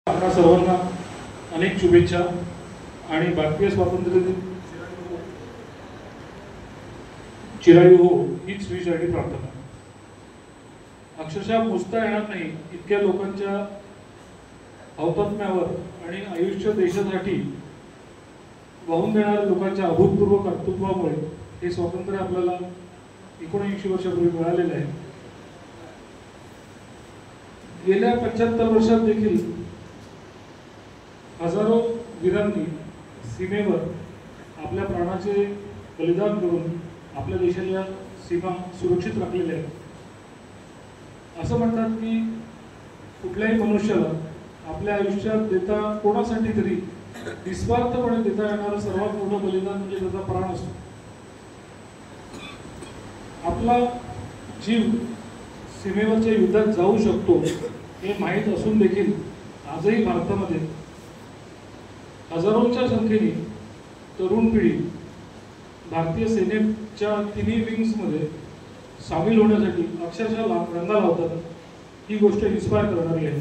आपणा सर्वांना अनेक शुभेच्छा आणि भारतीय स्वातंत्र्य दिन चिरायू हो हीच श्रीचरणी प्रार्थना. अक्षरशः मोजता येणार नाही इतक्या लोकांच्या हौतात्म्यावर आणि आयुष्य देशासाठी वाहून देणाऱ्या लोकांच्या अभूतपूर्व कर्तृत्वामुळे हे स्वातंत्र्य आपल्याला 79 वर्षापूर्वी मिळालेले आहे. गेल्या 75 वर्षात देखील हजारो वीरांनी सीमेवर आपल्या प्राणाचे बलिदान करून आपल्या देशाच्या सीमा सुरक्षित राखलेल्या आहेत. असं म्हणतात की कुठल्याही मनुष्याला आपल्या आयुष्यात देता कोणासाठी तरी निस्वार्थपणे देता येणारं सर्वात मोठं बलिदान म्हणजे त्याचा प्राण असतो. आपला जीव सीमेवरच्या युद्धात जाऊ शकतो हे माहीत असून देखील आजही भारतामध्ये हजारोंच्या संख्येने तरुण पिढी भारतीय सेनेच्या तिन्ही विंग्समध्ये सामील होण्यासाठी अक्षरशः रंगा लावतात. ही गोष्ट इन्स्पायर करणारी आहे.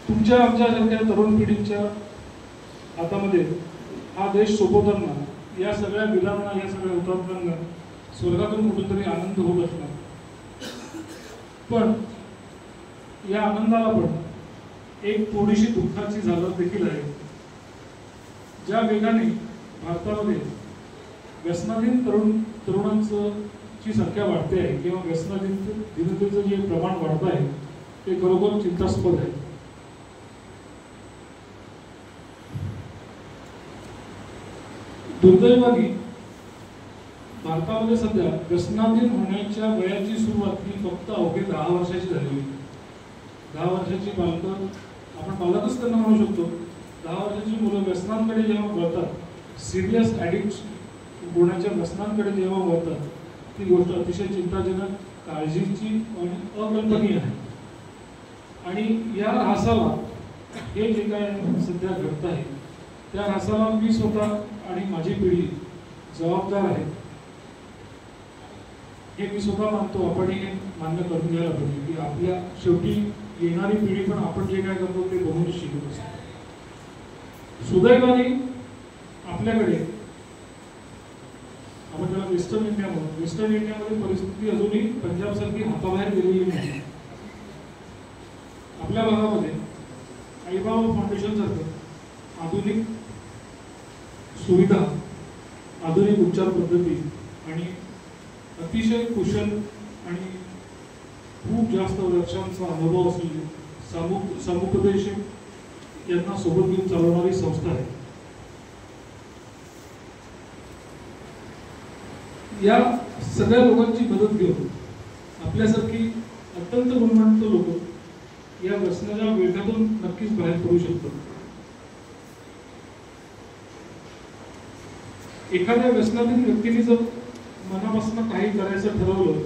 तुमच्या आमच्यासारख्या तरुण पिढीच्या हातामध्ये हा देश सोपवताना या सगळ्या वीरांना, या सगळ्या हुतात्म्यांना स्वर्गातून कुठेतरी आनंद होत असणार. पण या आनंदाला पण एक थोडीशी दुःखाची झलक देखील आहे. ज्या वेगाने भारतामध्ये व्यसनाधीन तरुणांची संख्या वाढते आहे किंवा व्यसनाधीनतेचं जे प्रमाण वाढत आहे ते खरोखर चिंतास्पद आहे. दुर्दैवाने भारतामध्ये सध्या व्यसनाधीन होण्याच्या वयाची सुरुवात ही फक्त अवघी 10 वर्षाची झालेली. 10 वर्षाची बालकं, आपण बालकच त्यांना म्हणू शकतो. 10 वर्षाची मुलं व्यसनांकडे जेव्हा वळतात, सिरियस ॲडिक्ट होण्याच्या व्यसनांकडे जेव्हा वळतात, ती गोष्ट अतिशय चिंताजनक, काळजीची आणि अकल्पनीय आहे. आणि या ऱ्हासाला हे जे काय सध्या घडत आहे त्या ऱ्हासाला मी स्वतः आणि माझी पिढी जबाबदार आहे हे मी स्वतः मानतो. आपण हे मान्य करून घ्यायला पाहिजे की आपल्या शेवटी येणारी पिढी पण आपण जे काय करतो ते बघून शिकत असतो. सुदैवाने आपल्याकडे आपण त्याला वेस्टर्न इंडियामध्ये परिस्थिती अजूनही पंजाबसारखी हाताबाहेर गेलेली नाही. आपल्या भागामध्ये आईबाबा फाउंडेशन सारखं आधुनिक सुविधा, आधुनिक उपचार पद्धती आणि अतिशय कुशल आणि खूप जास्त वर्षांचा अनुभव असलेले समुपदेशक यांना सोबत घेऊन चालवणारी संस्था आहे. या सगळ्या लोकांची मदत घेऊन आपल्यासारखी अत्यंत गुणवंत लोक या व्यसनाच्या वेगातून नक्कीच बाहेर पडू शकतात. एखाद्या व्यसनाधीन व्यक्तीने जर मनापासून काही करायचं ठरवलं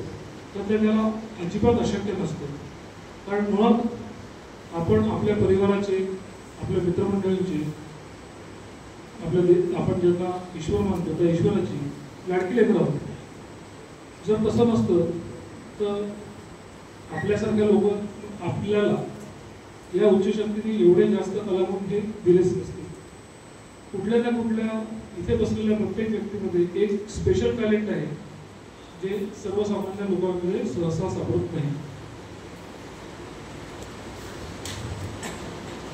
तर ते त्याला अजिबात अशक्य नसतं. कारण मुळात आपण आपल्या परिवाराचे, आपल्या मित्रमंडळींचे, आपण ज्यांना ईश्वर मानतो त्या ईश्वराची लाडकी लेकरं आहोत. जर तसं नसतं तर आपल्यासारख्या लोक आपल्याला या उच्च शक्तीने एवढे जास्त कलागुण हे दिलेच नसते. कुठल्या ना कुठल्या इथे बसलेल्या प्रत्येक व्यक्तीमध्ये एक स्पेशल टॅलेंट आहे जे सर्वसामान्य लोकांमध्ये सहसा सापडत नाही.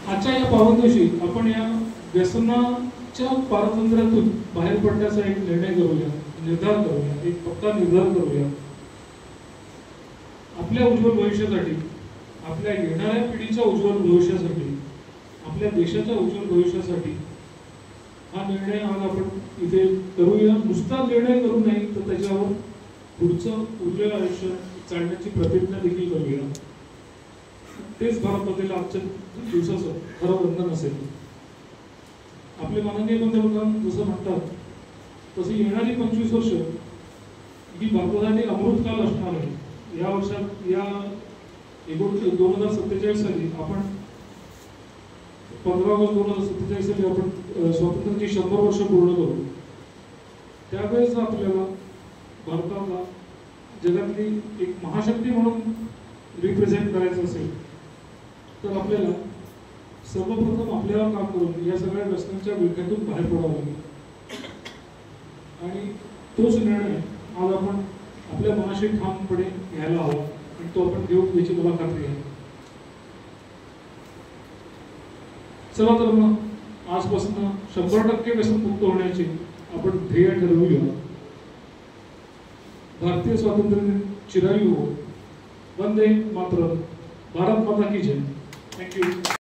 आजच्या या पावन दिवशी आपण या व्यसनाच्या पारतंत्र्यातून बाहेर पडण्याचा एक निर्णय करूया, निर्धार करूया, एक पक्का निर्धार करूया. आपल्या उज्ज्वल भविष्यासाठी, आपल्या येणाऱ्या पिढीच्या उज्ज्वल भविष्यासाठी, आपल्या देशाच्या उज्ज्वल भविष्यासाठी हा निर्णय आज आपण इथे करूया. नुसता निर्णय करू नये तर त्याच्यावर पुढचं उरलेलं आयुष्य चालण्याची प्रतिज्ञा देखील करूया. तेच भारतातील आजच्या दिवसाचं खरं बंधन असेल. आपले माननीय पंतप्रधान जसं म्हणतात तशी येणारी 25 वर्ष ही भारतासाठी अमृतकाल असणार आहे. या वर्षात, या 2047 साली आपण 15 ऑगस्ट 2047 साली आपण स्वातंत्र्याची 100 वर्ष पूर्ण करू. त्यावेळेस आपल्याला भारताला जगातली एक महाशक्ती म्हणून रिप्रेझेंट करायचं असेल तर आपल्याला सर्वप्रथम आपल्याला काम करून या सगळ्या व्यसनांच्या विळख्यातून बाहेर पडावं लागेल. आणि तोच निर्णय आज आपण आपल्या मनाशी ठामपणे घ्यायला हवा आणि तो आपण घेऊ याची मला खात्री आहे. चला तर मग आजपासून 100% व्यसनमुक्त होण्याचे आपण ध्येय ठरवूया. भारतीय स्वातंत्र्य चिरायू हो. वंदे मातरम. भारत माता की जय. थँक्यू.